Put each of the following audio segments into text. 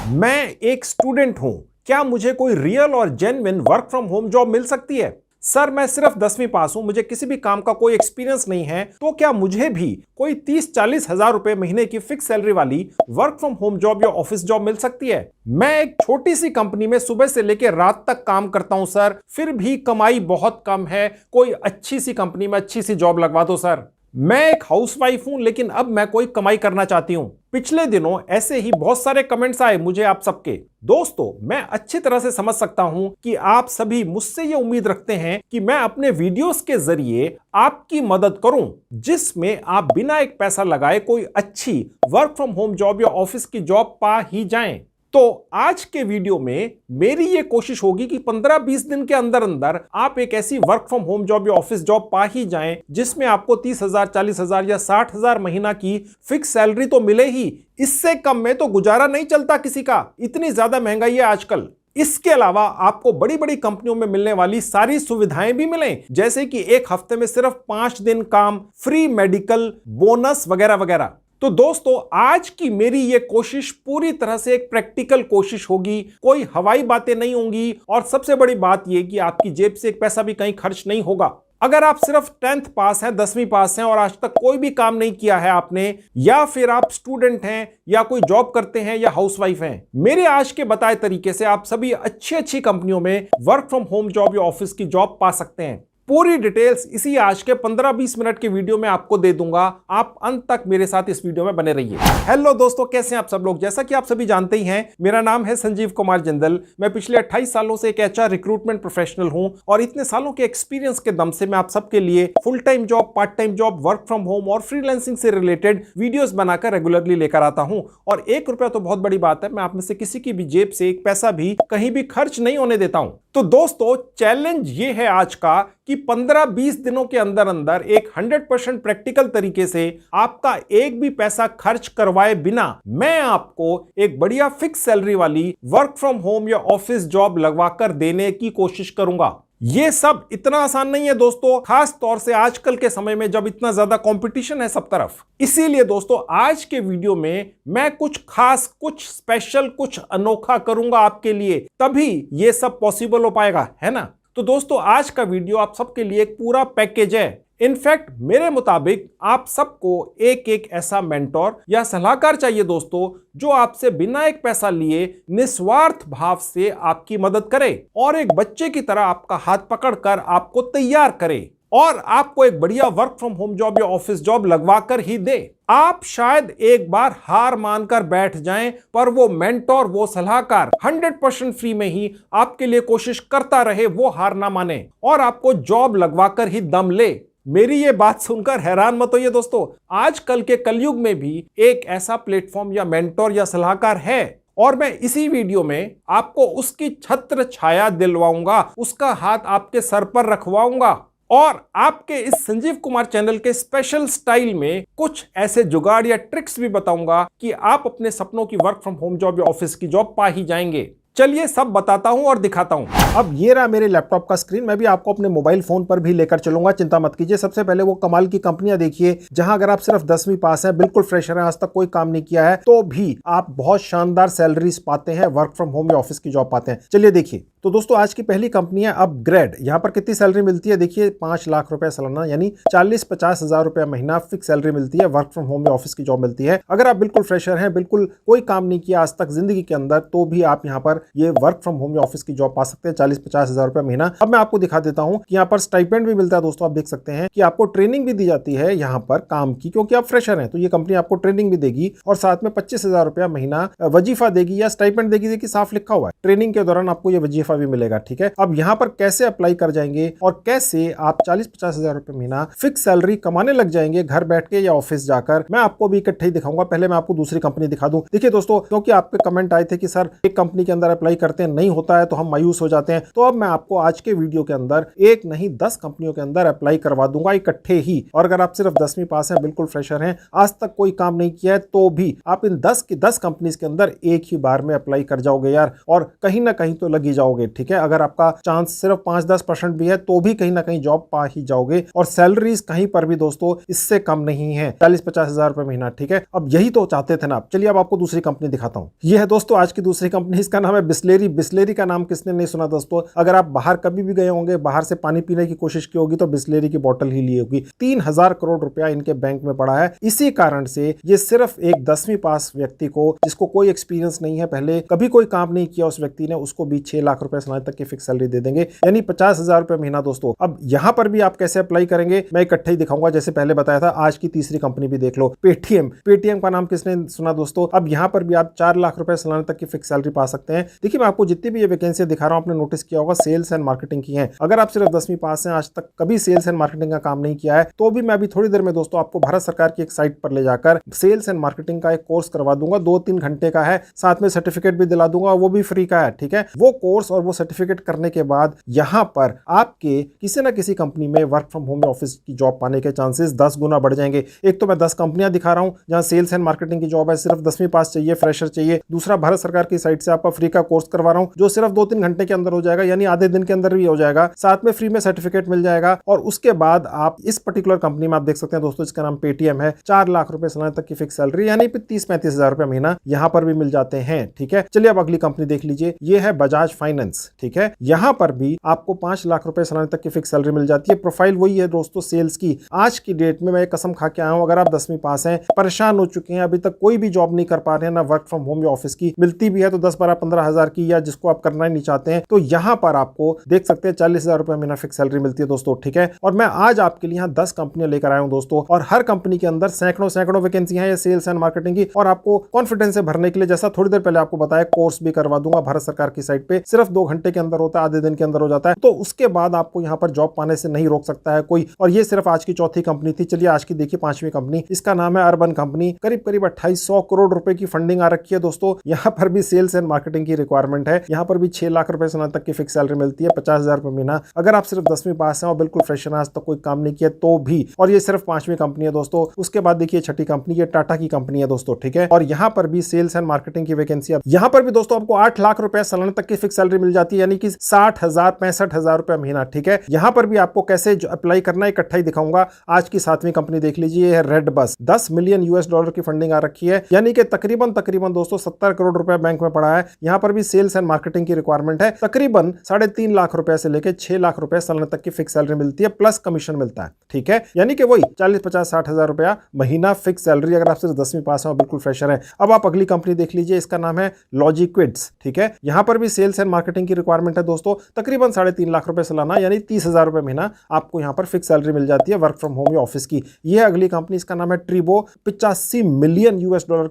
मैं एक स्टूडेंट हूं, क्या मुझे कोई रियल और genuine work from home job मिल सकती है? सर, मैं सिर्फ 10वीं पास हूं, मुझे किसी भी काम का कोई एक्सपीरियंस नहीं है, तो क्या मुझे भी कोई 30-40 हजार रुपए महीने की फिक्स सैलरी वाली वर्क फ्रॉम होम जॉब या ऑफिस जॉब मिल सकती है? मैं एक छोटी सी कंपनी में सुबह से लेकर रात तक काम करता हूं सर, फिर भी कमाई बहुत कम है। कोई अच्छी सी कंपनी में अच्छी सी जॉब लगवा दो सर। मैं एक हाउसवाइफ हूं, लेकिन अब मैं कोई कमाई करना चाहती हूं। पिछले दिनों ऐसे ही बहुत सारे कमेंट्स आए मुझे आप सबके। दोस्तों, मैं अच्छी तरह से समझ सकता हूं कि आप सभी मुझसे ये उम्मीद रखते हैं कि मैं अपने वीडियोस के जरिए आपकी मदद करूं, जिसमें आप बिना एक पैसा लगाए कोई अच्छी वर्क फ्रॉम होम जॉब या ऑफिस की जॉब पा ही जाएं। तो आज के वीडियो में मेरी ये कोशिश होगी कि 15-20 दिन के अंदर अंदर आप एक ऐसी वर्क फ्रॉम होम जॉब या ऑफिस जॉब पा ही जाएं, जिसमें आपको 30,000, 40,000 या 60,000 महीना की फिक्स सैलरी तो मिले ही, इससे कम में तो गुजारा नहीं चलता किसी का, इतनी ज्यादा महंगाई है आजकल। इसके अलावा आपको बड़ी बड़ी कंपनियों में मिलने वाली सारी सुविधाएं भी मिलें, जैसे कि एक हफ्ते में सिर्फ 5 दिन काम, फ्री मेडिकल, बोनस वगैरह वगैरह। तो दोस्तों, आज की मेरी ये कोशिश पूरी तरह से एक प्रैक्टिकल कोशिश होगी, कोई हवाई बातें नहीं होंगी, और सबसे बड़ी बात ये कि आपकी जेब से एक पैसा भी कहीं खर्च नहीं होगा। अगर आप सिर्फ 10th पास हैं, 10वीं पास हैं और आज तक कोई भी काम नहीं किया है आपने, या फिर आप स्टूडेंट हैं या कोई जॉब करते हैं या हाउसवाइफ हैं, मेरे आज के बताए तरीके से आप सभी अच्छी अच्छी कंपनियों में वर्क फ्रॉम होम जॉब या ऑफिस की जॉब पा सकते हैं। पूरी डिटेल्स इसी आज के 15-20 मिनट के वीडियो में आपको दे दूंगा, आप अंत तक मेरे साथ इस वीडियो में बने रहिए। हेलो दोस्तों, कैसे हैं आप सब लोग? जैसा कि आप सभी जानते ही हैं, मेरा नाम है संजीव कुमार जिंदल। मैं पिछले 28 सालों से एक एचआर रिक्रूटमेंट प्रोफेशनल हूं, और इतने सालों के एक्सपीरियंस के दम से मैं आप सबके लिए full time job, part time job, work from home और फ्रीलांसिंग से रिलेटेड वीडियोस बनाकर रेगुलरली लेकर आता हूं। और 1 रुपया तो बहुत बड़ी बात है, मैं आप में से किसी की भी जेब से एक पैसा भी कहीं भी खर्च नहीं होने देता हूं। तो दोस्तों, चैलेंज ये है आज का कि 15-20 दिनों के अंदर अंदर एक 100% प्रैक्टिकल तरीके से आपका एक भी पैसा खर्च करवाए बिना मैं आपको एक बढ़िया फिक्स सैलरी वाली वर्क फ्रॉम होम या ऑफिस जॉब लगवाकर देने की कोशिश करूंगा। ये सब इतना आसान नहीं है दोस्तों, खास तौर से आजकल के समय में जब इतना ज्यादा कंपटीशन है सब तरफ। इसीलिए दोस्तों, आज के वीडियो में मैं कुछ खास, कुछ स्पेशल, कुछ अनोखा करूंगा आपके लिए, तभी ये सब पॉसिबल हो पाएगा, है ना? तो दोस्तों, आज का वीडियो आप सबके लिए एक पूरा पैकेज है। इनफैक्ट मेरे मुताबिक आप सबको एक एक ऐसा मेंटोर या सलाहकार चाहिए दोस्तों, जो आपसे बिना एक पैसा लिए निस्वार्थ भाव से आपकी मदद करे और एक बच्चे की तरह आपका हाथ पकड़कर आपको तैयार करे और आपको एक बढ़िया वर्क फ्रॉम होम जॉब या ऑफिस जॉब लगवा कर ही दे। आप शायद एक बार हार मानकर बैठ जाएं, पर वो मेंटोर, वो सलाहकार 100% फ्री में ही आपके लिए कोशिश करता रहे, वो हार ना माने और आपको जॉब लगवाकर ही दम ले। मेरी ये बात सुनकर हैरान मत होइए दोस्तों, आजकल के कलयुग में भी एक ऐसा प्लेटफॉर्म या मेंटोर या सलाहकार है, और मैं इसी वीडियो में आपको उसकी छत्र छाया दिलवाऊंगा, उसका हाथ आपके सर पर रखवाऊंगा, और आपके इस संजीव कुमार चैनल के स्पेशल स्टाइल में कुछ ऐसे जुगाड़ या ट्रिक्स भी बताऊंगा कि आप अपने सपनों की वर्क फ्रॉम होम जॉब या ऑफिस की जॉब पा ही जाएंगे। चलिए सब बताता हूं और दिखाता हूं। अब ये रहा मेरे लैपटॉप का स्क्रीन, मैं भी आपको अपने मोबाइल फोन पर भी लेकर चलूंगा, चिंता मत कीजिए। सबसे पहले वो कमाल की कंपनियां देखिए, जहां अगर आप सिर्फ 10वीं पास हैं, बिल्कुल फ्रेशर हैं, आज तक कोई काम नहीं किया है, तो भी आप बहुत शानदार सैलरीज पाते हैं, वर्क फ्रॉम होम या ऑफिस की जॉब पाते हैं। चलिए देखिए। तो दोस्तों, आज की पहली कंपनी है अपग्रेड। यहाँ पर कितनी सैलरी मिलती है देखिए, 5 लाख रुपए सालाना, यानी 40-50 हजार रुपए महीना फिक्स सैलरी मिलती है, वर्क फ्रॉम होम या ऑफिस की जॉब मिलती है। अगर आप बिल्कुल फ्रेशर हैं, बिल्कुल कोई काम नहीं किया आज तक जिंदगी के अंदर, तो भी आप यहाँ पर ये वर्क फ्रॉम होम या ऑफिस की जॉब पा सकते हैं, 40-50 हजार रुपए महीना। अब मैं आपको दिखा देता हूं कि यहाँ पर स्टाइपेंड भी मिलता है दोस्तों। आप देख सकते हैं कि आपको ट्रेनिंग भी दी जाती है यहाँ पर काम की, क्योंकि आप फ्रेशर हैं, तो ये कंपनी आपको ट्रेनिंग भी देगी और साथ में 25,000 रुपया महीना वजीफा देगी या स्टाइपेंड देगी। देखिए साफ लिखा हुआ है, ट्रेनिंग के दौरान आपको ये वजीफा भी मिलेगा, ठीक है। अब यहाँ पर कैसे अप्लाई कर जाएंगे और कैसे आप 40-50 हजार रुपए महीना फिक्स सैलरी कमाने लग जाएंगे घर बैठ के या ऑफिस जाकर, मैं आपको भी इकट्ठे ही दिखाऊंगा। पहले मैं आपको दूसरी कंपनी दिखा दूं। देखिए दोस्तों, क्योंकि आपके कमेंट आए थे कि सर एक कंपनी के अंदर अप्लाई करते हैं, नहीं होता है तो हम मायूस हो जाते हैं। तो अब मैं आपको आज के वीडियो के अंदर एक नहीं 10 कंपनियों के अंदर अप्लाई करवा दूंगा इकट्ठे ही। और अगर आप सिर्फ 10वीं पास हैं, बिल्कुल फ्रेशर हैं, आज तक कोई काम नहीं किया है, तो भी आप इन 10 की 10 कंपनीज के अंदर एक ही बार में अप्लाई कर जाओगे यार, और कहीं ना कहीं तो लग ही जाओगे। ठीक है, अगर आपका चांस सिर्फ 5-10% भी है तो भी कहीं ना कहीं जॉब पा ही जाओगे। और सैलरीज कहीं पर भी दोस्तों इससे कम नहीं है, 40-50 हजार रुपए महीना। ठीक है, अब यही तो चाहते थे ना आप। चलिए अब आपको दूसरी कंपनी दिखाता हूं। यह है दोस्तों आज की दूसरी कंपनी, इसका नाम है बिस्लेरी। बिस्लेरी का नाम किसने नहीं सुना दोस्तों? अगर आप बाहर कभी भी गए होंगे, बाहर से पानी पीने की कोशिश की होगी तो बिस्लेरी की बोतल ही ली होगी। 3000 करोड़ रुपया इनके बैंक में पड़ा है। इसी कारण से ये सिर्फ एक 10वीं पास व्यक्ति को, जिसको कोई एक्सपीरियंस नहीं है, पहले कभी कोई काम नहीं किया उस व्यक्ति ने, उसको भी 6 लाख रुपए साल तक की फिक्स सैलरी दे देंगे, यानी 50,000 रुपए महीना दोस्तों। अब यहां पर भी आप कैसे अप्लाई करेंगे मैं इकट्ठे ही दिखाऊंगा। जैसे पहले बताया था, आज की तीसरी कंपनी भी देख लो, पेटीएम। पेटीएम का नाम किसने सुना दोस्तों? अब यहां पर भी आप 4 लाख रुपए सालाना तक की फिक्स सैलरी पा सकते हैं। देखिए मैं आपको जितनी भी ये वैकेंसी दिखा रहा हूं, आपने नोटिस किया होगा सेल्स एंड मार्केटिंग की है। अगर आप सिर्फ 10वीं पास हैं, आज तक कभी सेल्स एंड मार्केटिंग का काम नहीं किया है, तो भी मैं अभी थोड़ी देर में दोस्तों आपको भारत सरकार की एक साइट पर ले जाकर सेल्स एंड मार्केटिंग का एक कोर्स करवा दूंगा। 2-3 घंटे का है, साथ में सर्टिफिकेट भी दिला दूंगा, वो भी फ्री का है। ठीक है, वो कोर्स और वो सर्टिफिकेट करने के बाद यहां पर आपके किसी ना किसी कंपनी में वर्क फ्रॉम होम ऑफिस की जॉब पाने के चांसेस 10 गुना बढ़ जाएंगे। एक तो मैं 10 कंपनियां दिखा रहा हूं जहां सेल्स एंड मार्केटिंग की जॉब है, सिर्फ 10वीं पास चाहिए, फ्रेशर चाहिए। दूसरा, भारत सरकार की साइट से आपका फ्री का कोर्स करवा रहा हूं जो सिर्फ 2-3 घंटे के अंदर हो जाएगा, यानी आधे दिन के अंदर भी हो जाएगा। साथ में फ्री में सर्टिफिकेट मिल जाएगा। और उसके बाद आप इस पर्टिकुलर कंपनी में आप देख सकते हैं दोस्तों, इसका नाम पेटीएम है। 4 लाख रुपए सालाना तक की फिक्स सैलरी, यानी 30-35 हजार रुपए महीना यहां पर भी मिल जाते हैं। ठीक है, चलिए अब अगली कंपनी देख लीजिए। ये है बजाज फाइनेंस। ठीक है, यहां पर भी आपको 5 लाख रुपए सालाना तक की फिक्स सैलरी मिल जाती है। प्रोफाइल वही है दोस्तों सेल्स की। आज की डेट में मैं कसम खा के आया हूं, अगर आप 10वीं पास हैं, परेशान हो चुके हैं, अभी तक कोई भी जॉब नहीं कर पा रहे हैं, ना वर्क फ्रॉम होम या ऑफिस की मिलती भी है तो 10-12-15 हजार की, या जिसको आप करना ही नहीं चाहते हैं, तो यहां पर आपको देख सकते हैं 40,000 रुपए महीना फिक्स सैलरी मिलती है दोस्तों। ठीक है, और मैं आज आपके लिए यहां 10 कंपनियां लेकर आया हूं दोस्तों, और हर कंपनी के अंदर सैकड़ों वैकेंसियां हैं सेल्स एंड मार्केटिंग की। और आपको कॉन्फिडेंस से भरने के लिए, जैसा थोड़ी देर पहले आपको बताया, कोर्स भी करवा दूंगा भारत सरकार की साइट पे। सिर्फ 2 घंटे के अंदर होता है, आधे दिन के अंदर हो जाता है। तो उसके बाद आपको यहां पर जॉब पाने से नहीं रोक सकता है कोई। और ये सिर्फ आज की चौथी कंपनी थी। चलिए आज की देखिए 5वीं कंपनी, इसका नाम है अर्बन कंपनी। करीब 2800 करोड़ रुपए की फंडिंग आ रखी है दोस्तों। यहां पर भी सेल्स एंड मार्केटिंग की रिक्वायरमेंट है। यहां पर भी 6 लाख रुपए सालाना तक की फिक्स सैलरी मिलती है, 50,000 रुपए महीना। अगर आप सिर्फ 10वीं पास हैं और बिल्कुल फ्रेशर, आज तक कोई काम नहीं किया तो भी। और ये सिर्फ 5वीं कंपनी है दोस्तों। उसके बाद देखिए छठी कंपनी, ये टाटा की कंपनी है दोस्तों। ठीक है, और यहां पर भी सेल्स एंड मार्केटिंग की वैकेंसी, यहां पर भी दोस्तों आपको 8 लाख रुपए सालाना तक की फिक्स सैलरी मिल जाती है, यानी कि 60,000-65,000 रुपए महीना। ठीक है, यहां पर भी आपको कैसे अप्लाई करना है इकट्ठा ही दिखाऊंगा। आज की 7वीं कंपनी देख लीजिए, ये है रेड बस। $10 मिलियन की फंडिंग आ रखी है, यानी कि तकरीबन दोस्तों 70 करोड़ रुपए बैंक में पड़ा है। यहां पर भी सेल्स एंड मार्केटिंग की रिक्वायरमेंट है। तकरीबन 3.5 लाख रुपए से लेकर 6 लाख रुपए सालाना तक की फिक्स सैलरी मिलती है, प्लस कमीशन मिलता है। ठीक है, यानी कि वही 40-50-60 हजार रुपया महीना फिक्स सैलरी, अगर आप सिर्फ 10वीं पास हैं, बिल्कुल फ्रेशर है। अब आप अगली कंपनी देख लीजिए, इसका नाम है लॉजिक्विड्स। ठीक है, यहां पर भी सेल्स एंड मार्केटिंग की रिक्वायरमेंट है दोस्तों। तकरीबन 3.5 लाख रुपए सालाना, यानी 30,000 रुपए महीना आपको यहां पर फिक्स सैलरी मिल जाती है, वर्क फ्रॉम होम या ऑफिस की। यह अगली कंपनी, इसका नाम है ट्रिबो। 85 मिलियन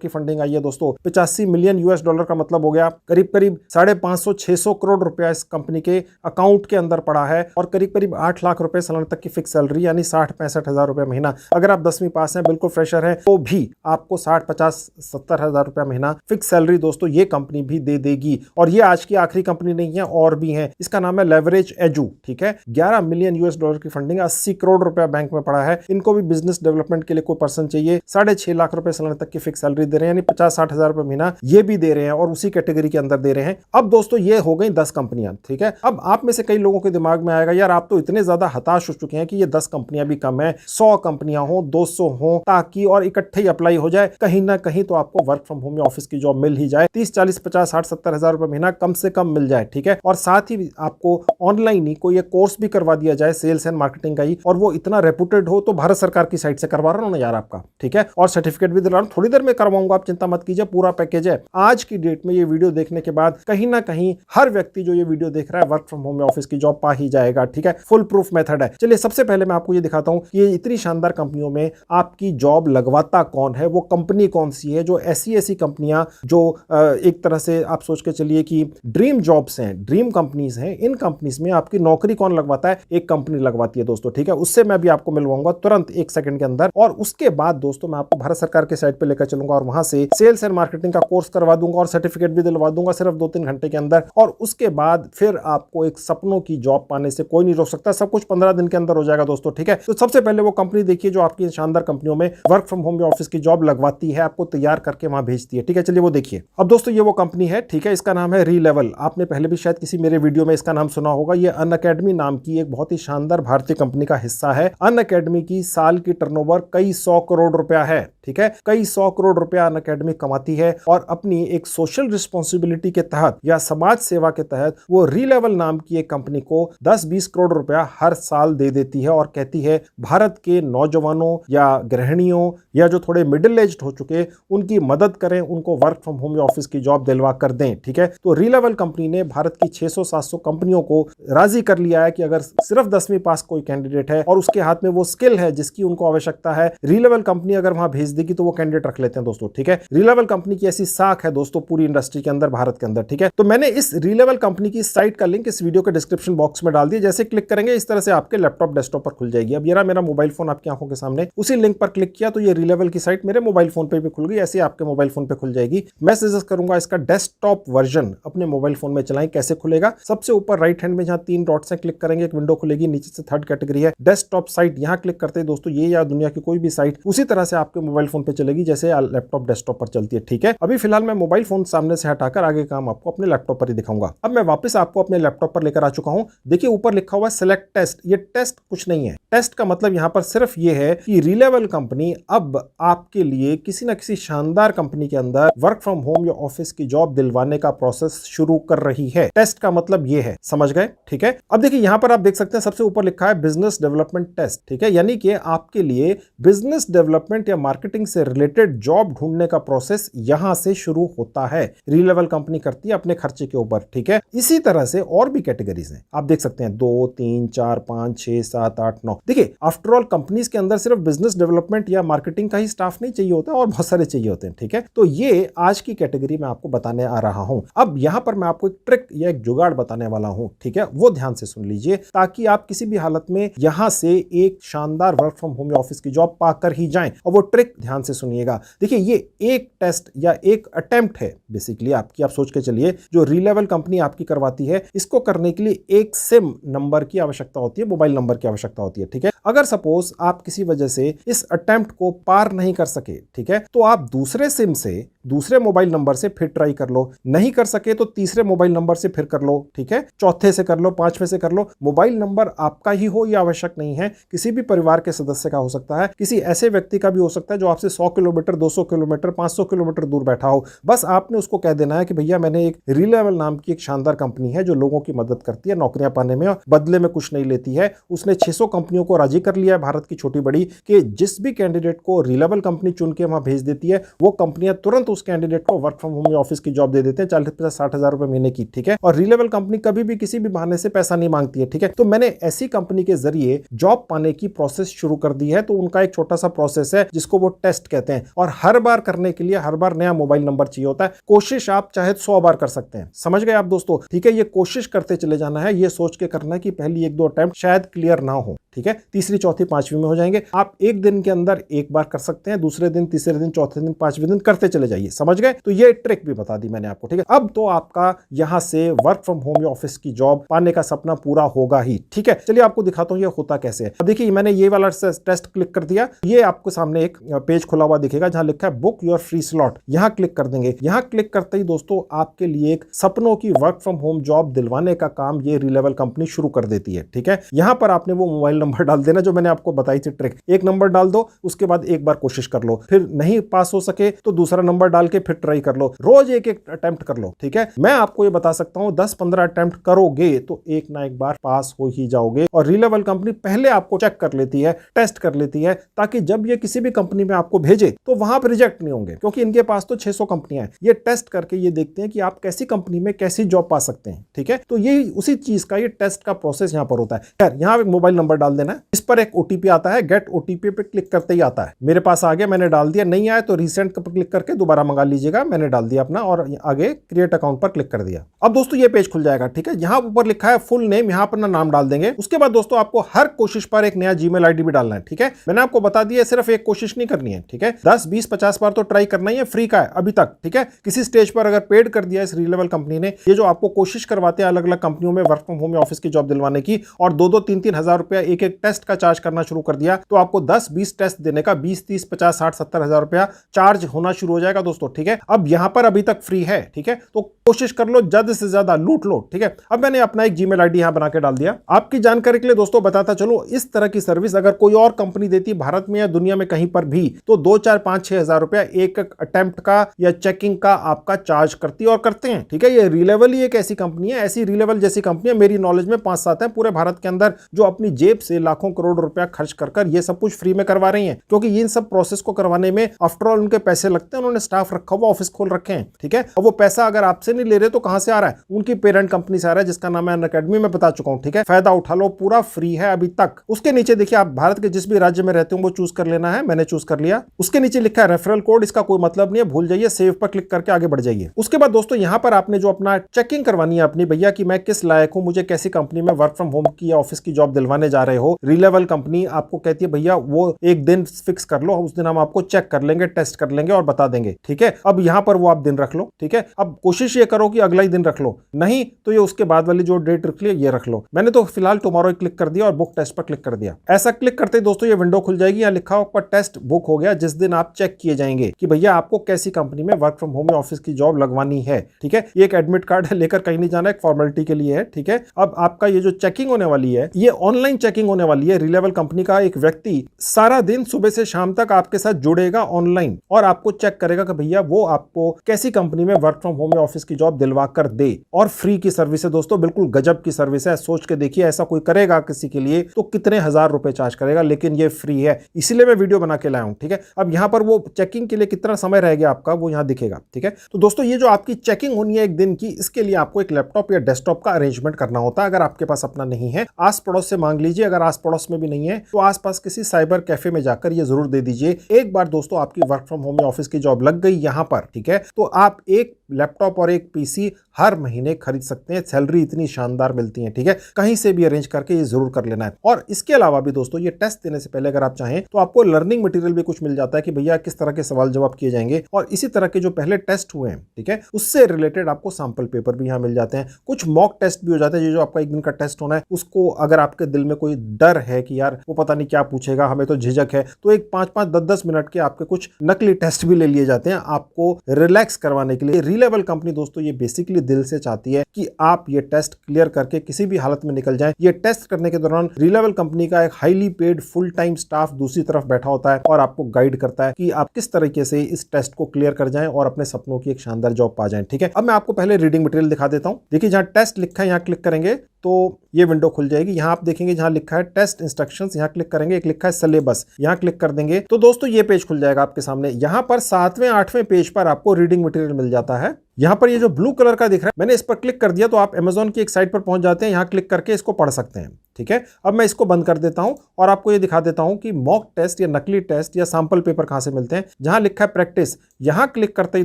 की फंडिंग आई है दोस्तों। 85 मिलियन का मतलब हो गया करीब 550-600 करोड़ रुपया इस कंपनी के अकाउंट के अंदर पड़ा है। और करीब 8 लाख रुपए सालाना तक की फिक्स सैलरी, यानी 60-65 हजार रुपए महीना। अगर आप 10वीं पास हैं, बिल्कुल फ्रेशर हैं, तो भी आपको 60-50-70 हजार रुपया महीना फिक्स सैलरी दोस्तों ये कंपनी भी दे देगी। और ये आज की आखिरी कंपनी नहीं है, और भी है। इसका नाम है लेवरेज एजू। ठीक है, 11 मिलियन की फंडिंग, 80 करोड़ रुपया बैंक में पड़ा है। इनको भी बिजनेस डेवलपमेंट के लिए कोई पर्सन चाहिए। 6.5 लाख रुपए सालाना तक की फिक्स सैलरी दे रहे हैं, यानी 50-60 हजार रुपए महीना ये भी दे रहे हैं, और उसी कैटेगरी के अंदर दे रहे हैं। अब दोस्तों ये हो गई 10 कंपनियां। ठीक है, अब आप में से कई लोगों के दिमाग में आएगा, यार आप तो इतने ज्यादा हताश हो चुके हैं कि ये 10 कंपनियां भी कम है, 100 कंपनियां हो, 200 हो, ताकि और इकट्ठे ही अप्लाई हो जाए। कहीं ना कहीं तो आपको वर्क फ्रॉम होम या ऑफिस की जॉब मिल ही जाए, 30-40-50-60-70 हजार रुपए महीना कम से कम मिल जाए। ठीक है, और साथ ही आपको ऑनलाइन ही कोई एक कोर्स भी करवा दिया जाए सेल्स एंड मार्केटिंग का ही, और वो इतना रेपुटेड हो, तो भारत सरकार की साइट से करवा रहा हूं ना यार आपका। ठीक है, और सर्टिफिकेट भी दिला रहा हूं, थोड़ी देर में करवाऊंगा, आप चिंता मत कीजिए, पूरा पैकेज है। आज की डेट में ये वीडियो देखने के बाद कहीं ना कहीं हर व्यक्ति जो ये वीडियो देख रहा है वर्क फ्रॉम होम या ऑफिस की जॉब पा ही जाएगा। ठीक है, फुल प्रूफ मेथड है। चलिए सबसे पहले मैं आपको ये दिखाता हूं कि ये इतनी शानदार कंपनियों में आपकी जॉब लगवाता कौन है, वो कंपनी कौन सी है, जो ऐसी कंपनियां जो एक तरह से आप सोच के चलिए कि ड्रीम जॉब्स हैं, ड्रीम कंपनीज हैं। इन कंपनीज में आपकी नौकरी कौन लगवाता है? एक कंपनी लगवाती है दोस्तों। ठीक है, उससे मैं भी आपको मिलवाऊंगा तुरंत 1 सेकंड के अंदर। और उसके बाद दोस्तों मैं आपको भारत सरकार के साइट पे लेकर चलूंगा, और वहां से सेल्स एंड मार्केटिंग का कोर्स करवा दूंगा, और सर्टिफिकेट भी दिलवा दूंगा। होगा सिर्फ 2-3 घंटे के अंदर, और उसके बाद फिर आपको एक सपनों की जॉब पाने से कोई नहीं रोक सकता। सब कुछ 15 दिन के अंदर हो जाएगा दोस्तों, ठीक है। तो सबसे पहले वो कंपनी देखिए जो आपकी शानदार कंपनियों में वर्क फ्रॉम होम या ऑफिस की जॉब लगवाती है, आपको तैयार करके वहां भेजती है, ठीक है। चलिए वो देखिए। अब दोस्तों ये वो कंपनी है, ठीक है, इसका नाम है रीलेवल। आपने पहले भी शायद किसी मेरे वीडियो में इसका नाम सुना होगा। ये अनअकैडमी नाम की एक बहुत ही शानदार भारतीय कंपनी का हिस्सा है। अनअकैडमी की साल की टर्नओवर कई 100 करोड़ रुपया है, ठीक है। कई 100 करोड़ रुपया अनअकैडमी कमाती है, और अपनी एक सोशल रिस्पॉन्सिबिलिटी के तहत या समाज सेवा के तहत वो रीलेवल नाम की एक कंपनी को 10-20 करोड़ रुपया हर साल दे देती है, और कहती है भारत के नौजवानों या गृहिणियों या जो थोड़े मिडिल एज्ड हो चुके उनकी मदद करें, उनको वर्क फ्रॉम होम या ऑफिस की जॉब दिलवा कर दें, ठीक है। तो रीलेवल कंपनी ने भारत की 600-700 कंपनियों को राजी कर लिया है कि अगर सिर्फ 10वीं पास कोई कैंडिडेट है और उसके हाथ में वो स्किल है जिसकी उनको आवश्यकता है, रीलेवल कंपनी अगर वहां भेज देगी तो वो कैंडिडेट रख लेते हैं दोस्तों, ठीक है। रीलेवल कंपनी की ऐसी साख है दोस्तों पूरी इंडस्ट्री के अंदर, भारत के अंदर, ठीक है। तो मैंने इस रीलेवल कंपनी की साइट का लिंक इस वीडियो के डिस्क्रिप्शन बॉक्स में डाल दिया। जैसे क्लिक करेंगे इस तरह से आपके लैपटॉप डेस्कटॉप पर खुल जाएगी। अब ये रहा मेरा मोबाइल फोन आपकी आंखों के सामने, उसी लिंक पर क्लिक किया तो ये रीलेवल की साइट मेरे मोबाइल फोन पे भी खुल गई। ऐसे आपके मोबाइल फोन पे खुल जाएगी। मैं सजेस्ट करूंगा इसका डेस्कटॉप वर्जन अपने मोबाइल फोन में चलाएं। कैसे खुलेगा? सबसे ऊपर राइट हैंड में जहां 3 डॉट्स हैं क्लिक करेंगे, एक विंडो खुलेगी, नीचे से थर्ड कैटेगरी है डेस्कटॉप साइट, यहां क्लिक करते हैं दोस्तों ये या दुनिया की कोई भी साइट उसी तरह से आपके मोबाइल फोन पे चलेगी जैसे लैपटॉप डेस्कटॉप पर चलती है, ठीक है। अभी फिलहाल मैं मोबाइल फोन सामने से हटाकर आगे काम आपको अपने लैपटॉप पर ही दिखाऊंगा। अब मैं वापस आपको अपने लैपटॉप पर लेकर आ चुका हूं। देखिए ऊपर लिखा हुआ है सिलेक्ट टेस्ट। ये टेस्ट कुछ नहीं है। टेस्ट का मतलब यहां पर सिर्फ ये है कि रीलेवल कंपनी अब आपके लिए किसी ना किसी शानदार कंपनी के अंदर वर्क फ्रॉम होम या ऑफिस की जॉब दिलवाने का प्रोसेस शुरू कर रही है। टेस्ट का मतलब ये है, समझ गए, ठीक है। अब देखिए यहां पर आप देख सकते हैं सबसे ऊपर लिखा है बिजनेस डेवलपमेंट टेस्ट, ठीक है। यानी कि आपके लिए बिजनेस डेवलपमेंट या मार्केटिंग से रिलेटेड जॉब ढूंढने का प्रोसेस यहां से शुरू होता है। रीलेवल कंपनी करती है अपने खर्चे के ऊपर, ठीक है। इसी तरह से और भी कैटेगरीज हैं, आप देख सकते हैं 2, 3, 4, 5, 6, 7, 8, 9। देखिए आफ्टर ऑल कंपनीज के अंदर सिर्फ बिजनेस डेवलपमेंट या मार्केटिंग का ही स्टाफ नहीं चाहिए होता, और बहुत सारे चाहिए होते हैं, ठीक है। तो ये आज की कैटेगरी में आपको बताने आ रहा हूं। अब यहां पर मैं आपको एक ट्रिक या एक जुगाड़ बताने वाला हूं, ठीक है। वो ध्यान से सुन लीजिए ताकि आप किसी भी हालत में यहां से एक शानदार वर्क फ्रॉम होम या ऑफिस की जॉब पाकर ही जाएं। और वो ट्रिक ध्यान से सुनिएगा। देखिए ये एक टेस्ट या एक अटेम्प्ट है बेसिकली आपकी, आप सोच के चलिए, जो रीलेवल कंपनी आपकी करवाती है। इसको करने के लिए एक सिम नंबर की आवश्यकता होती है, मोबाइल नंबर की आवश्यकता होती है, ठीक है। अगर सपोज आप किसी वजह से इस अटेम्प्ट को पार नहीं कर सके, ठीक है, तो आप दूसरे सिम से दूसरे मोबाइल नंबर से फिर ट्राई कर लो। नहीं कर सके तो तीसरे मोबाइल नंबर से फिर कर लो, ठीक है। चौथे से कर लो, पांचवें से कर लो। मोबाइल नंबर आपका ही हो यह आवश्यक नहीं है, किसी भी परिवार के सदस्य का हो सकता है, किसी ऐसे व्यक्ति का भी हो सकता है जो आपसे 100 किलोमीटर, 200 किलोमीटर, 500 किलोमीटर दूर बैठा हो। बस आपने उसको कह देना है कि भैया मैंने एक रीलेवल नाम की एक शानदार कंपनी है जो लोगों की मदद करती है नौकरियां पाने में, बदले में कुछ नहीं लेती है। उसने 600 कंपनियों को राजी कर लिया है भारत की छोटी बड़ी कि जिस भी कैंडिडेट को रीलेवल कंपनी चुन के वहां भेज देती है, वो कंपनियां तुरंत उस कैंडिडेट को वर्क फ्रॉम होम या ऑफिस की जॉब दे देते हैं 40-50-60 हजार रुपए महीने की, ठीक है। और रीलेवल कंपनी कभी भी किसी भी बहाने से पैसा नहीं मांगती है, ठीक है। तो मैंने ऐसी कंपनी के जरिए जॉब पाने की प्रोसेस शुरू कर दी है। तो उनका एक छोटा सा प्रोसेस है जिसको वो टेस्ट कहते हैं, और हर बार करने के लिए हर बार नया मोबाइल नंबर चाहिए होता है। कोशिश आप चाहे 100 बार कर सकते हैं, समझ गए आप दोस्तों, ठीक है। ये कोशिश करते चले जाना है, ये सोच के करना है कि पहली 1-2 अटेम्प्ट शायद क्लियर ना हो, ठीक है। तीसरी, चौथी, पांचवी में हो जाएंगे। आप एक दिन के अंदर एक बार कर सकते हैं, दूसरे दिन, तीसरे दिन, चौथे दिन, पांचवें दिन करते चले जाइए, समझ गए। तो ये ट्रिक भी बता दी मैंने आपको, ठीक है। अब तो आपका यहां से वर्क फ्रॉम होम या ऑफिस की जॉब पाने का सपना पूरा होगा ही, ठीक है। चलिए आपको दिखाता हूं ये होता कैसे है। अब देखिए मैंने ये वाला टेस्ट क्लिक कर दिया, ये आपको सामने एक पेज खुला हुआ दिखेगा जहां लिखा है बुक योर फ्री स्लॉट। यहां क्लिक कर देंगे। यहां क्लिक करते ही दोस्तों आपके लिए एक सपनों की वर्क फ्रॉम होम जॉब दिलवाने का काम ये रीलेवल कंपनी शुरू कर देती है, ठीक है। यहां पर आपने वो मोबाइल नंबर डाल देना जो मैंने आपको बताई थी ट्रिक। एक नंबर डाल दो, उसके बाद एक बार कोशिश कर लो, फिर नहीं पास हो सके तो दूसरा नंबर डाल के फिर ट्राई कर लो। रोज एक एक अटेम्प्ट कर लो, ठीक है। मैं आपको ये बता सकता हूं 10-15 अटेम्प्ट करोगे तो एक ना एक बार पास हो ही जाओगे। और रीलेवल कंपनी पहले आपको चेक कर लेती है, टेस्ट कर लेती है, ताकि जब ये किसी भी कंपनी में आपको भेजे तो वहां पर रिजेक्ट नहीं होंगे, क्योंकि इनके पास तो 600 कंपनियां हैं। ये टेस्ट करके ये देखते हैं कि आप कैसी कंपनी में कैसी जॉब पा सकते हैं, ठीक है। तो ये उसी चीज का ये टेस्ट का प्रोसेस यहां पर होता है। खैर यहां एक मोबाइल नंबर डाल डाल देना है। इस पर एक ओटीपी आता है, गेट ओटीपी पे क्लिक करते ही आता है। मेरे पास आ गया, मैंने डाल दिया। नहीं आया तो रीसेंट पर क्लिक करके दोबारा मंगा लीजिएगा। मैंने डाल दिया अपना और आगे क्रिएट अकाउंट पर क्लिक कर दिया। अब दोस्तों ये पेज खुल जाएगा, ठीक है। यहाँ ऊपर लिखा है फुल नेम, यहाँ पर नाम डाल देंगे। उसके बाद दोस्तों आपको हर कोशिश पर एक नया जीमेल आईडी भी डालना है, ठीक है। मैंने आपको बता दिया सिर्फ एक कोशिश नहीं करनी है, ठीक है। 10, 20, 50 बार तो ट्राई करना ही है, फ्री का है अभी तक, ठीक है। किसी स्टेज पर अगर पेड कर दिया इस रीलेवल कंपनी ने, ये जो आपको कोशिश करवाते हैं अलग अलग कंपनियों में वर्क फ्रॉम होम या ऑफिस की जॉब दिलवाने की, और 2-2, 3-3 हजार रुपया एक एक टेस्ट का चार्ज करना शुरू कर दिया, तो आपको 10-20 टेस्ट देने का 20, 30, 50, 60, 70 हजार रुपया चार्ज होना शुरू हो जाएगा दोस्तों, ठीक है। अब यहां पर अभी तक फ्री है, ठीक है, तो कोशिश कर लो, ज्यादा से ज्यादा लूट लो, ठीक है। अब मैंने अपना एक जीमेल आईडी यहां बना के डाल दिया। आपकी जानकारी के लिए दोस्तों बताता चलो, इस तरह की सर्विस अगर कोई और कंपनी देती भारत में या दुनिया में कहीं पर भी, तो 2, 4, 5, 6 हजार रुपया एक अटेम्प्ट का या चेकिंग का आपका चार्ज करती और करते हैं, ठीक है। ये रीलेवल ही एक ऐसी कंपनी है, ऐसी रीलेवल जैसी कंपनी मेरी नॉलेज में 5-7 है पूरे भारत के अंदर, जो अपनी जेब से लाखों करोड़ रुपया खर्च कर ये सब कुछ फ्री में करवा रही हैं, क्योंकि इन सब प्रोसेस को करवाने में आफ्टर ऑल उनके पैसे लगते हैं। उन्होंने स्टाफ रखा हुआ, ऑफिस खोल रखे हैं, ठीक है। अब वो पैसा अगर आपसे नहीं ले रहे तो कहां से आ रहा है? उनकी पेरेंट कंपनी से आ रहा है, जिसका नाम है अनअकैडमी, में बता चुका हूं, ठीक है। फायदा उठा लो, पूरा फ्री है अभी तक। उसके नीचे देखिए, आप भारत के जिस भी राज्य में रहते हो वो चूज कर लेना है, मैंने चूज कर लिया। उसके नीचे लिखा है रेफरल कोड, इसका कोई मतलब नहीं है, भूल जाइए, सेव पर क्लिक करके आगे बढ़ जाइए। उसके बाद दोस्तों यहां पर आपने जो अपना चेकिंग करवानी है अपनी, भैया कि मैं किस लायक हूं, मुझे कैसी कंपनी में वर्क फ्रॉम होम की या ऑफिस की जॉब दिलवाने जा रहे हो। रीलेवल कंपनी आपको कहती है भैया वो एक दिन फिक्स कर लो, उस दिन हम आपको चेक कर लेंगे, टेस्ट कर लेंगे और बता देंगे, ठीक है। अब यहां पर वो आप दिन रख लो, ठीक है। अब कोशिश ये करो कि अगला ही दिन रख लो, नहीं तो ये उसके बाद वाली जो डेट रख लिया ये रख लो। मैंने तो फिलहाल टुमारो क्लिक कर दिया और बुक टेस्ट पर क्लिक कर दिया। ऐसा क्लिक करते ही दोस्तों ये विंडो खुल जाएगी, यहाँ लिखा होगा टेस्ट बुक हो गया, जिस दिन आप चेक किए जाएंगे कि भैया आपको कैसी कंपनी में वर्क फ्रॉम होम या ऑफिस की जॉब लगवानी है, ठीक है। ये एक एडमिट कार्ड है, लेकर कहीं नहीं जाना, एक फॉर्मेलिटी के लिए है, ठीक है। अब आपका ये जो चेकिंग होने वाली है, ये ऑनलाइन चेकिंग होने वाली है। रीलेवल कंपनी का एक व्यक्ति सारा दिन सुबह से शाम तक आपके साथ जुड़ेगा ऑनलाइन और आपको चेक करेगा कि भैया वो आपको कैसी कंपनी में वर्क फ्रॉम होम या ऑफिस की जॉब दिलवा कर दे। और फ्री की सर्विस है दोस्तों, बिल्कुल गजब की सर्विस है। सोच के देखिए, ऐसा कोई करेगा किसी के लिए तो कितने हजार रुपए चार्ज करेगा, लेकिन ये फ्री है, इसीलिए मैं वीडियो बना के लाया हूं, ठीक है। अब यहां पर वो चेकिंग के लिए कितना समय रह गया आपका वो यहां दिखेगा, ठीक है। तो दोस्तों ये जो आपकी चेकिंग होनी है एक दिन की, इसके लिए आपको एक लैपटॉप या डेस्कटॉप का अरेंजमेंट करना होता है। अगर आपके पास अपना नहीं है, आस पड़ोस से मांग लीजिए। अगर आस पड़ोस में भी नहीं है तो आसपास किसी साइबर कैफे में जाकर ये जरूर दे दीजिए। एक बार दोस्तों आपकी वर्क फ्रॉम होम या ऑफिस की जॉब लग गई यहां पर, ठीक है, तो आप एक लैपटॉप और एक पीसी हर महीने खरीद सकते हैं। सैलरी इतनी शानदार मिलती है, ठीक है। कहीं से भी अरेंज करके ये जरूर कर लेना है। और इसके अलावा भी दोस्तों ये टेस्ट देने से पहले अगर आप चाहें तो आपको लर्निंग मटेरियल भी कुछ मिल जाता है कि भैया किस तरह के सवाल जवाब किए जाएंगे, और इसी तरह के जो पहले टेस्ट हुए हैं, ठीक है, उससे रिलेटेड आपको सैंपल पेपर भी यहां मिल जाते हैं। कुछ मॉक टेस्ट भी हो जाते हैं। ये जो आपका एक दिन का टेस्ट होना है, उसको अगर आपके दिल में कोई डर है कि यार वो पता नहीं क्या पूछेगा, हमें तो झिझक है, तो एक 5-5, 10-10 मिनट के आपके कुछ नकली टेस्ट भी ले लिए जाते हैं आपको रिलैक्स करवाने के लिए। रीलेवल कंपनी दोस्तों ये बेसिकली दिल से चाहती है कि आप ये टेस्ट क्लियर करके किसी भी हालत में निकल जाएं। ये टेस्ट करने के दौरान रीलेवल कंपनी का एक highly paid full time staff दूसरी तरफ बैठा होता है और आपको गाइड करता है कि आप किस तरीके से इस टेस्ट को क्लियर कर जाएं और अपने सपनों की एक शानदार जॉब पा जाएं, ठीक है। अब मैं आपको पहले रीडिंग मटेरियल दिखा देता हूं। देखिए जहां टेस्ट लिखा है यहां क्लिक करेंगे तो ये विंडो खुल जाएगी। यहां आप देखेंगे जहां लिखा है टेस्ट इंस्ट्रक्शंस, यहां क्लिक करेंगे, एक लिखा है सिलेबस, यहां क्लिक कर देंगे तो दोस्तों ये पेज खुल जाएगा आपके सामने। यहां पर 7वें 8वें पेज पर आपको रीडिंग मटेरियल मिल जाता है। यहां पर ये जो ब्लू कलर का दिख रहा है, मैंने इस पर क्लिक कर दिया तो आप अमेज़न की एक साइट पर पहुंच जाते हैं। यहां क्लिक करके इसको पढ़ सकते हैं, ठीक है। अब मैं इसको बंद कर देता हूं और आपको ये दिखा देता हूं कि मॉक टेस्ट या नकली टेस्ट या सैंपल पेपर कहां से मिलते हैं। जहां लिखा है प्रैक्टिस, यहां क्लिक करते ही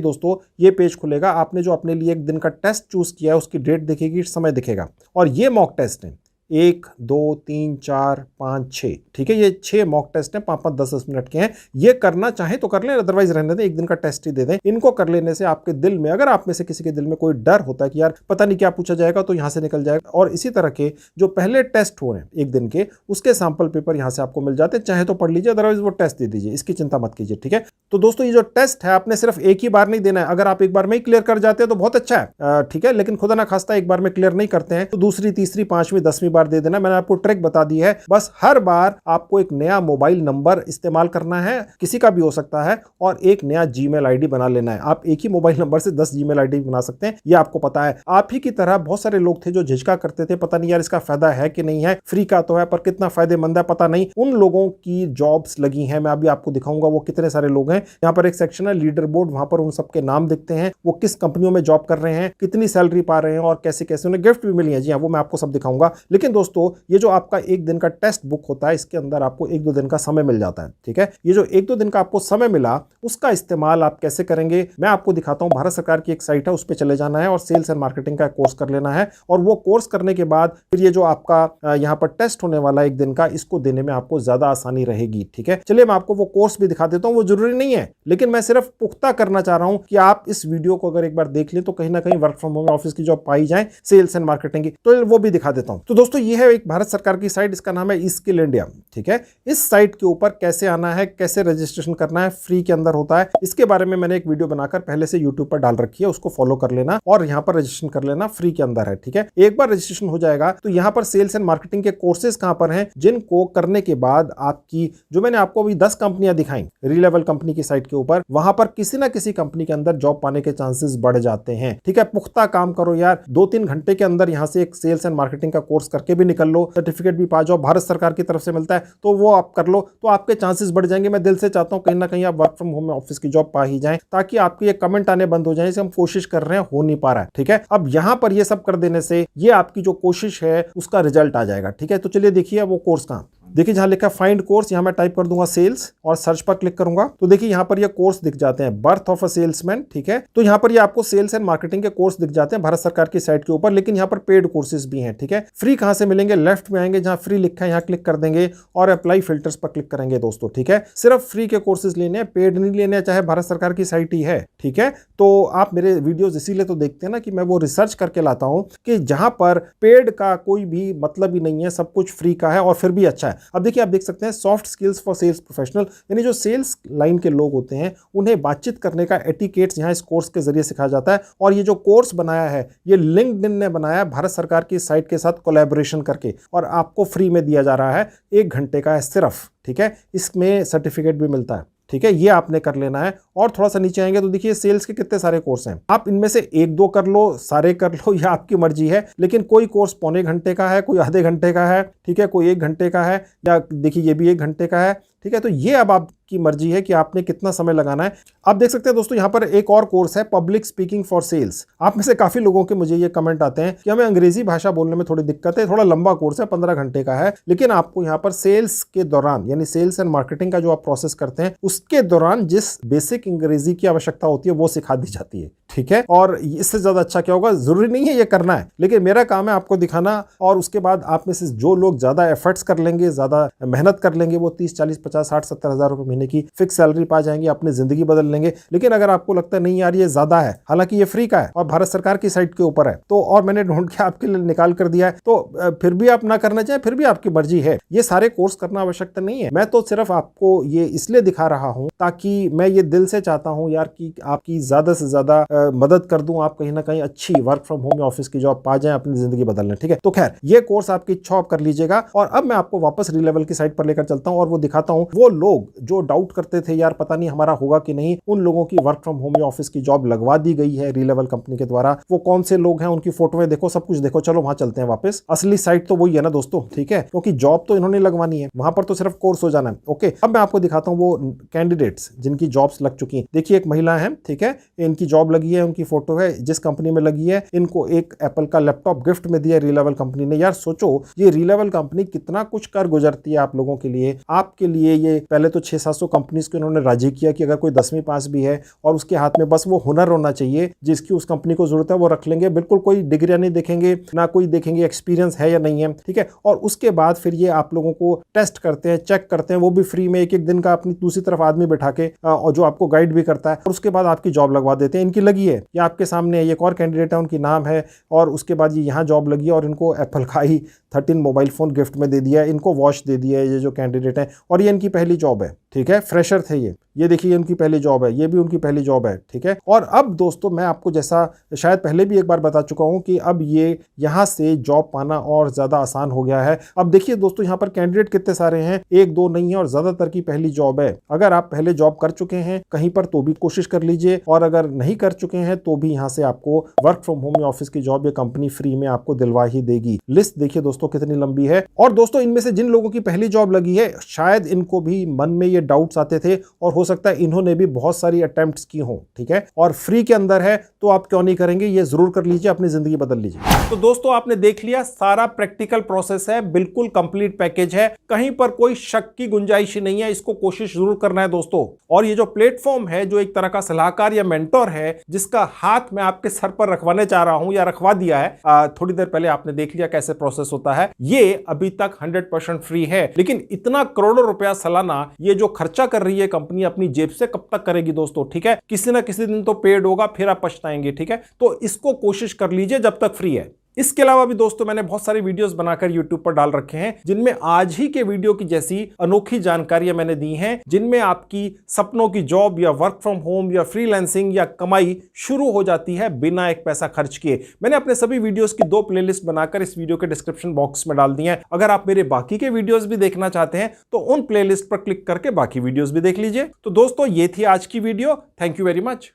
दोस्तों ये पेज खुलेगा। आपने जो अपने लिए एक दिन का टेस्ट चूज किया है उसकी डेट दिखेगी, समय दिखेगा, और ये मॉक टेस्ट है 1, 2, 3, 4, 5, 6, ठीक है। ये 6 मॉक टेस्ट हैं, 5-5, 10-10 मिनट के हैं। ये करना चाहे तो कर लें, अदरवाइज रहने दें, एक दिन का टेस्ट ही दे दें। इनको कर लेने से आपके दिल में, अगर आप में से किसी के दिल में कोई डर होता है कि यार पता नहीं क्या पूछा जाएगा, तो यहां से निकल जाएगा। और इसी तरह के जो पहले टेस्ट हो रहे हैं एक दिन के, उसके सैंपल पेपर यहां से आपको मिल जाते हैं। चाहे तो पढ़ लीजिए, अदरवाइज वो टेस्ट दे दीजिए, इसकी चिंता मत कीजिए, ठीक है। तो दोस्तों ये जो टेस्ट है आपने सिर्फ एक ही बार नहीं देना है। अगर आप एक बार में ही क्लियर कर जाते हैं तो बहुत अच्छा है, ठीक है। लेकिन खुदा ना खास्ता एक बार में क्लियर नहीं करते हैं तो दूसरी, तीसरी, 5वीं, 10वीं बार दे देना। मैंने आपको ट्रिक बता दी है। बस हर बार आपको एक नया मोबाइल नंबर इस्तेमाल करना है, किसी का भी हो सकता है, और एक नया जीमेल आईडी बना लेना है। आप एक ही मोबाइल नंबर से 10 जीमेल आईडी बना सकते हैं, ये आपको पता है। आप ही की तरह बहुत सारे लोग थे जो झिझका करते थे, पता नहीं यार इसका फायदा है कि नहीं है, फ्री का तो है पर कितना फायदेमंद है पता नहीं। उन लोगों की जॉब्स लगी हैं, मैं अभी आपको दिखाऊंगा वो कितने सारे लोग हैं। यहाँ पर एक सेक्शन है लीडर बोर्ड, वहां पर उन सबके नाम दिखते हैं, वो किस कंपनियों में जॉब कर रहे हैं, कितनी सैलरी पा रहे हैं और कैसे कैसे उन्हें गिफ्ट भी मिली है। जी हाँ, वो मैं आपको सब दिखाऊंगा। लेकिन लेकिन दोस्तों ये जो आपका एक दिन का टेस्ट बुक होता है, इसके अंदर आपको 1-2 दिन का समय मिल जाता है। ठीक है, ये जो 1-2 दिन का आपको समय मिला, उसका इस्तेमाल आप कैसे करेंगे मैं आपको दिखाता हूं। भारत सरकार की एक साइट है, उस पर चले जाना है और सेल्स एंड मार्केटिंग का कोर्स कर लेना है, और वो कोर्स करने के बाद फिर ये जो आपका यहाँ पर टेस्ट होने वाला 1 दिन का, इसको देने में आपको ज्यादा आसानी रहेगी। ठीक है, चलिए मैं आपको वो कोर्स भी दिखा देता हूं। वो जरूरी नहीं है, लेकिन मैं सिर्फ पुख्ता करना चाह रहा हूं कि आप इस वीडियो को अगर एक बार देख लें तो कहीं ना कहीं वर्क फ्रॉम होम ऑफिस की जॉब पाई जाए सेल्स एंड मार्केटिंग की, तो वो भी दिखा देता हूं। तो दोस्तों ये है एक भारत सरकार की साइट, इसका नाम है स्किल इंडिया। ठीक है, इस साइट के ऊपर कैसे आना है, कैसे रजिस्ट्रेशन करना है, फ्री के अंदर होता है, इसके बारे में मैंने एक वीडियो बनाकर पहले से यूट्यूब पर डाल रखी है, उसको फॉलो कर लेना और यहाँ पर रजिस्ट्रेशन कर लेना, फ्री के अंदर है। ठीक है, एक बार रजिस्ट्रेशन हो जाएगा तो यहाँ पर सेल्स एंड मार्केटिंग के कोर्सेज कहां पर हैं, जिनको करने के बाद आपकी जो मैंने आपको अभी 10 कंपनियां दिखाई रीलेवल कंपनी की साइट के ऊपर, वहां पर किसी ना किसी कंपनी के अंदर जॉब पाने के चांसेस बढ़ जाते हैं। ठीक है, पुख्ता काम करो यार, 2-3 घंटे के अंदर यहां से एक सेल्स एंड मार्केटिंग का कोर्स करके भी निकल लो, सर्टिफिकेट भी पा जाओ, भारत सरकार की तरफ से मिलता है, तो वो आप कर लो, तो आपके चांसेस बढ़ जाएंगे। मैं दिल से चाहता हूं कहीं ना कहीं आप वर्क फ्रॉम होम ऑफिस की जॉब पा ही जाएं, ताकि आपके ये कमेंट आने बंद हो जाए हम कोशिश कर रहे हैं, हो नहीं पा रहा है। ठीक है, अब यहां पर ये सब कर देने से ये आपकी जो कोशिश है उसका रिजल्ट आ जाएगा। ठीक है, तो चलिए देखिए वो कोर्स कहां, देखिए जहां लिखा फाइंड कोर्स, यहां मैं टाइप कर दूंगा सेल्स और सर्च पर क्लिक करूंगा, तो देखिए यहां पर ये कोर्स दिख जाते हैं, बर्थ ऑफ अ सेल्समैन। ठीक है, तो यहां पर ये आपको सेल्स एंड मार्केटिंग के कोर्स दिख जाते हैं भारत सरकार की साइट के ऊपर, लेकिन यहां पर पेड कोर्सेज भी हैं। ठीक है, फ्री कहां से मिलेंगे, लेफ्ट में आएंगे, जहां फ्री लिखा है यहां क्लिक कर देंगे और अप्लाई फिल्टर्स पर क्लिक करेंगे दोस्तों। ठीक है, सिर्फ फ्री के कोर्सेज लेने हैं, पेड नहीं लेने, चाहे भारत सरकार की साइट ही है। ठीक है, तो आप मेरे वीडियोस इसीलिए तो देखते हैं ना कि मैं वो रिसर्च करके लाता हूं कि जहां पर पेड का कोई भी मतलब ही नहीं है, सब कुछ फ्री का है और फिर भी अच्छा है। अब देखिए आप देख सकते हैं soft skills for sales professional, यानी जो सेल्स लाइन के लोग होते हैं उन्हें बातचीत करने का एटिकेट्स यहाँ इस कोर्स के जरिए सिखाया जाता है। और ये जो कोर्स बनाया है ये लिंक्डइन ने बनाया है भारत सरकार की साइट के साथ कोलैबोरेशन करके, और आपको फ्री में दिया जा रहा है, 1 घंटे का है सिर्फ। ठीक है, इसमें सर्टिफिकेट भी मिलता है। ठीक है, ये आपने कर लेना है। और थोड़ा सा नीचे आएंगे तो देखिए सेल्स के कितने सारे कोर्स हैं, आप इनमें से 1-2 कर लो, सारे कर लो, या आपकी मर्जी है, लेकिन कोई कोर्स पौने घंटे का है, कोई आधे घंटे का है। ठीक है, कोई 1 घंटे का है, या देखिए ये भी 1 घंटे का है। ठीक है, तो ये अब आपकी मर्जी है कि आपने कितना समय लगाना है। आप देख सकते हैं दोस्तों यहाँ पर एक और कोर्स है पब्लिक स्पीकिंग फॉर सेल्स। आप में से काफी लोगों के मुझे ये कमेंट आते हैं कि हमें अंग्रेजी भाषा बोलने में थोड़ी दिक्कत है, थोड़ा लंबा कोर्स है, 15 घंटे का है, लेकिन आपको यहाँ पर सेल्स के दौरान, यानी सेल्स एंड मार्केटिंग का जो आप प्रोसेस करते हैं उसके दौरान जिस बेसिक अंग्रेजी की आवश्यकता होती है वो सिखा दी जाती है। ठीक है, और इससे ज्यादा अच्छा क्या होगा, जरूरी नहीं है ये करना है, लेकिन मेरा काम है आपको दिखाना, और उसके बाद आप में से जो लोग ज्यादा एफर्ट्स कर लेंगे, ज्यादा मेहनत कर लेंगे, वो 30, 40, 50, 60, 70 हजार रुपए महीने की फिक्स सैलरी पा जाएंगे, अपनी जिंदगी बदल लेंगे। लेकिन अगर आपको लगता है नहीं यार ये ज्यादा है, हालांकि ये फ्री का है और भारत सरकार की साइट के ऊपर है, तो और मैंने ढूंढ के आपके लिए निकाल कर दिया है, तो फिर भी आप ना करना चाहें फिर भी आपकी मर्जी है, ये सारे कोर्स करना आवश्यकता नहीं है। मैं तो सिर्फ आपको ये इसलिए दिखा रहा हूं ताकि मैं ये दिल से चाहता हूं यार कि आपकी ज्यादा से ज्यादा मदद कर दूं, आप कहीं ना कहीं अच्छी वर्क फ्रॉम होम ऑफिस की जॉब पा जाएं, अपनी जिंदगी बदलने। ठीक है, तो खैर ये कोर्स आपकी इच्छा आप कर लीजिएगा। और अब मैं आपको वापस रीलेवल की साइट पर लेकर चलता हूं और वो दिखाता हूं वो लोग जो डाउट करते थे यार पता नहीं हमारा होगा कि नहीं, उन लोगों की वर्क फ्रॉम होम ऑफिस की जॉब लगवा दी गई है रीलेवल कंपनी के द्वारा। वो कौन से लोग हैं, उनकी फोटोएं देखो, सब कुछ देखो। चलो वहां चलते हैं वापस, असली साइट तो वही है ना दोस्तों। ठीक है, क्योंकि जॉब तो इन्होंने लगवानी है, वहां पर तो सिर्फ कोर्स हो जाना है। ओके, अब मैं आपको दिखाता हूं वो कैंडिडेट्स जिनकी जॉब्स लग चुकी हैं। देखिए एक महिला है, ठीक है, इनकी जॉब लगी है, उनकी फोटो है, जिस कंपनी में लगी है, इनको एक एप्पल का लैपटॉप गिफ्ट में दिया रीलेवल कंपनी ने। यार सोचो ये रीलेवल कंपनी कितना कुछ कर गुजरती है आप लोगों के लिए, आपके लिए। ये पहले तो 600-700 कंपनीज को इन्होंने राजी किया कि अगर कोई 10वीं पास भी है और उसके हाथ में बस वो हुनर होना चाहिए जिसकी उस कंपनी को जरूरत है, वो रख लेंगे। बिल्कुल कोई डिग्रियां नहीं देखेंगे, ना कोई देखेंगे एक्सपीरियंस है या नहीं है। ठीक है, और उसके बाद फिर ये आप लोगों को टेस्ट करते हैं, चेक करते हैं, वो भी फ्री में, 1-1 दिन का अपनी दूसरी तरफ आदमी बैठा के, और जो आपको गाइड भी करता है, और उसके बाद आपकी जॉब लगवा देते हैं। इनकी लगी है, ये आपके सामने है, एक और कैंडिडेट है, उनकी नाम है, और उसके बाद ये यहाँ जॉब लगी है और इनको एप्पल का i13 मोबाइल फोन गिफ्ट में दे दिया है, इनको वॉच दे दिया है, ये जो कैंडिडेट है, और ये इनकी पहली जॉब है। ठीक है, फ्रेशर थे ये देखिए उनकी पहली जॉब है, ये भी उनकी पहली जॉब है। ठीक है, और अब दोस्तों मैं आपको जैसा शायद पहले भी एक बार बता चुका हूं कि अब ये यहां से जॉब पाना और ज्यादा आसान हो गया है। अब देखिए दोस्तों यहां पर कैंडिडेट कितने सारे हैं, 1-2 नहीं है, और ज्यादातर की पहली जॉब है। अगर आप पहले जॉब कर चुके हैं कहीं पर तो भी कोशिश कर लीजिए, और अगर नहीं कर चुके हैं तो भी यहां से आपको वर्क फ्रॉम होम ऑफिस की जॉब ये कंपनी फ्री में आपको दिलवा ही देगी। लिस्ट देखिए दोस्तों कितनी लंबी है। और दोस्तों इनमें से जिन लोगों की पहली जॉब लगी है शायद इनको भी मन में ये डाउट्स आते थे, और हो सकता है इन्होंने भी बहुत सारी अटेम्प्ट्स की हों, ठीक है, और फ्री के अंदर है तो आप क्यों नहीं करेंगे, ये जरूर कर लीजिए, अपनी जिंदगी बदल लीजिए। तो दोस्तों आपने देख लिया, सारा प्रैक्टिकल प्रोसेस है, बिल्कुल कंप्लीट पैकेज है, कहीं पर कोई शक की गुंजाइश ही नहीं है, इसको कोशिश जरूर करना है दोस्तों। और ये जो प्लेटफॉर्म है, जो एक तरह का सलाहकार या मेंटोर है, जिसका हाथ मैं आपके सर पर रखवाने चाह रहा हूं या रखवा दिया है, थोड़ी देर पहले आपने देख लिया कैसे प्रोसेस होता है, ये अभी तक 100% फ्री है। लेकिन इतना करोड़ों रुपया सालाना ये जो खर्चा कर रही है कंपनी अपनी जेब से, कब तक करेगी दोस्तों, ठीक है, किसी ना किसी दिन तो पेड होगा, फिर आप पछताएंगे, ठीक है। तो इसको कोशिश कर लीजिए जब तक फ्री है। इसके अलावा भी दोस्तों मैंने बहुत सारी वीडियोस बनाकर YouTube पर डाल रखे हैं, जिनमें आज ही के वीडियो की जैसी अनोखी जानकारियां मैंने दी हैं, जिनमें आपकी सपनों की जॉब या वर्क फ्रॉम होम या फ्रीलांसिंग या कमाई शुरू हो जाती है बिना एक पैसा खर्च किए। मैंने अपने सभी वीडियोस की 2 प्लेलिस्ट बनाकर इस वीडियो के डिस्क्रिप्शन बॉक्स में डाल दी हैं। अगर आप मेरे बाकी के वीडियोस भी देखना चाहते हैं तो उन प्लेलिस्ट पर क्लिक करके बाकी वीडियोस भी देख लीजिए। तो दोस्तों ये थी आज की video. Thank you very much.